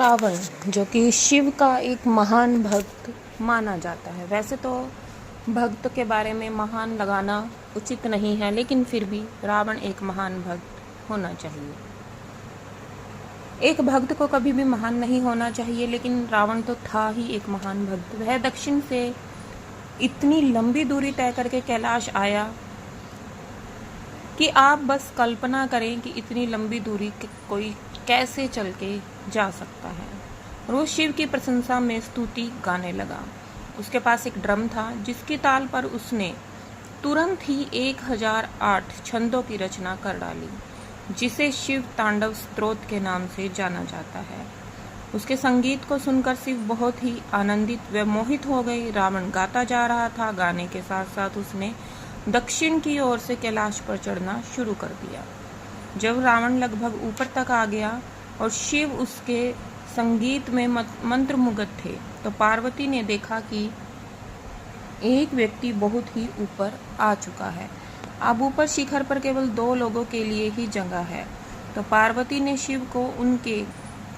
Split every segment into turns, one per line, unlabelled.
रावण, जो कि शिव का एक महान भक्त माना जाता है। वैसे तो भक्त के बारे में महान लगाना उचित नहीं है, लेकिन फिर भी रावण एक महान भक्त होना चाहिए। एक भक्त को कभी भी महान नहीं होना चाहिए, लेकिन रावण तो था ही एक महान भक्त। वह दक्षिण से इतनी लंबी दूरी तय करके कैलाश आया कि आप बस कल्पना करें कि इतनी लंबी दूरी कोई कैसे चल के जा सकता है। रोज शिव की प्रशंसा में स्तुति गाने लगा। उसके पास एक ड्रम था, जिसकी ताल पर उसने तुरंत ही 1008 छंदों की रचना कर डाली, जिसे शिव तांडव स्तोत्र के नाम से जाना जाता है। उसके संगीत को सुनकर शिव बहुत ही आनंदित व मोहित हो गए। रावण गाता जा रहा था। गाने के साथ साथ उसने दक्षिण की ओर से कैलाश पर चढ़ना शुरू कर दिया। जब रावण लगभग ऊपर तक आ गया और शिव उसके संगीत में मंत्रमुग्ध थे, तो पार्वती ने देखा कि एक व्यक्ति बहुत ही ऊपर आ चुका है। अब ऊपर शिखर पर केवल 2 लोगों के लिए ही जगह है। तो पार्वती ने शिव को उनके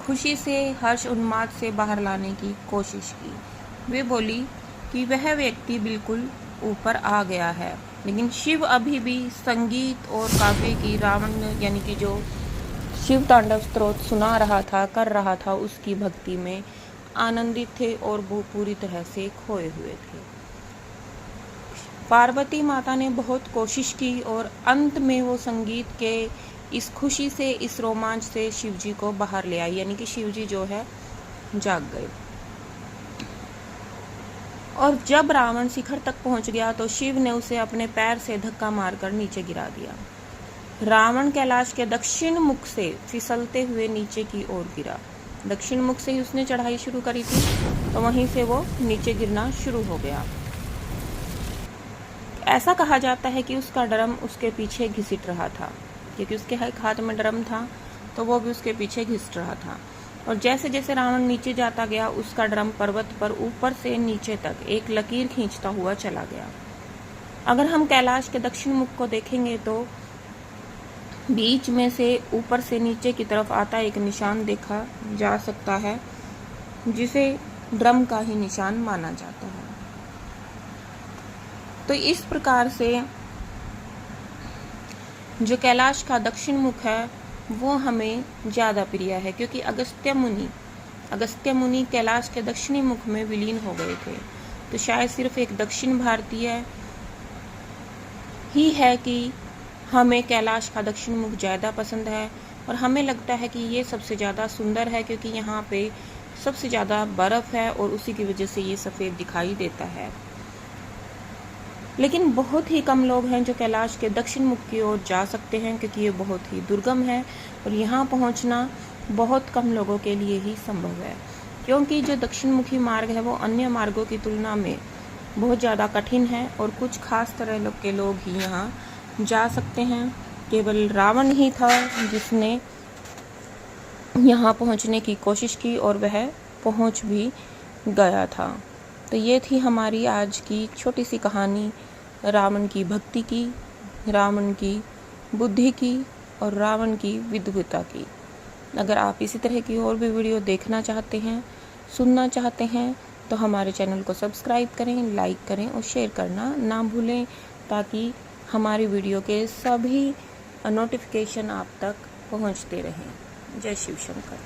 खुशी से, हर्ष उन्माद से बाहर लाने की कोशिश की। वे बोली कि वह व्यक्ति बिल्कुल ऊपर आ गया है, लेकिन शिव अभी भी संगीत और काव्य की, रावण यानी कि जो शिव तांडव स्तोत्र सुना रहा था, कर रहा था, उसकी भक्ति में आनंदित थे और वो पूरी तरह से खोए हुए थे। पार्वती माता ने बहुत कोशिश की और अंत में वो संगीत के इस खुशी से, इस रोमांच से शिव जी को बाहर ले आई, यानी कि शिव जी जो है जाग गए। और जब रावण शिखर तक पहुंच गया तो शिव ने उसे अपने पैर से धक्का मारकर नीचे गिरा दिया। रावण कैलाश के दक्षिण मुख से फिसलते हुए नीचे की ओर गिरा। दक्षिण मुख से ही उसने चढ़ाई शुरू करी थी, तो वहीं से वो नीचे गिरना शुरू हो गया। ऐसा कहा जाता है कि उसका ड्रम उसके पीछे घिसिट रहा था, क्योंकि उसके हाथ में ड्रम था, तो वो भी उसके पीछे घिस रहा था। और जैसे जैसे रावण नीचे जाता गया, उसका ड्रम पर्वत पर ऊपर से नीचे तक एक लकीर खींचता हुआ चला गया। अगर हम कैलाश के दक्षिण मुख को देखेंगे तो बीच में से ऊपर से नीचे की तरफ आता एक निशान देखा जा सकता है, जिसे ड्रम का ही निशान माना जाता है। तो इस प्रकार से जो कैलाश का दक्षिण मुख है वो हमें ज़्यादा प्रिय है, क्योंकि अगस्त्य मुनि कैलाश के दक्षिणी मुख में विलीन हो गए थे। तो शायद सिर्फ एक दक्षिण भारतीय ही है कि हमें कैलाश का दक्षिण मुख ज़्यादा पसंद है, और हमें लगता है कि ये सबसे ज़्यादा सुंदर है, क्योंकि यहाँ पे सबसे ज़्यादा बर्फ़ है और उसी की वजह से ये सफ़ेद दिखाई देता है। लेकिन बहुत ही कम लोग हैं जो कैलाश के दक्षिण मुख की ओर जा सकते हैं, क्योंकि ये बहुत ही दुर्गम है और यहाँ पहुँचना बहुत कम लोगों के लिए ही संभव है, क्योंकि जो दक्षिण मुखी मार्ग है वो अन्य मार्गों की तुलना में बहुत ज़्यादा कठिन है और कुछ खास तरह के लोग ही यहाँ जा सकते हैं। केवल रावण ही था जिसने यहाँ पहुँचने की कोशिश की और वह पहुँच भी गया था। तो ये थी हमारी आज की छोटी सी कहानी रावण की भक्ति की, रावण की बुद्धि की और रावण की विद्वता की। अगर आप इसी तरह की और भी वीडियो देखना चाहते हैं, सुनना चाहते हैं, तो हमारे चैनल को सब्सक्राइब करें, लाइक करें और शेयर करना ना भूलें, ताकि हमारी वीडियो के सभी नोटिफिकेशन आप तक पहुंचते रहें। जय शिव शंकर।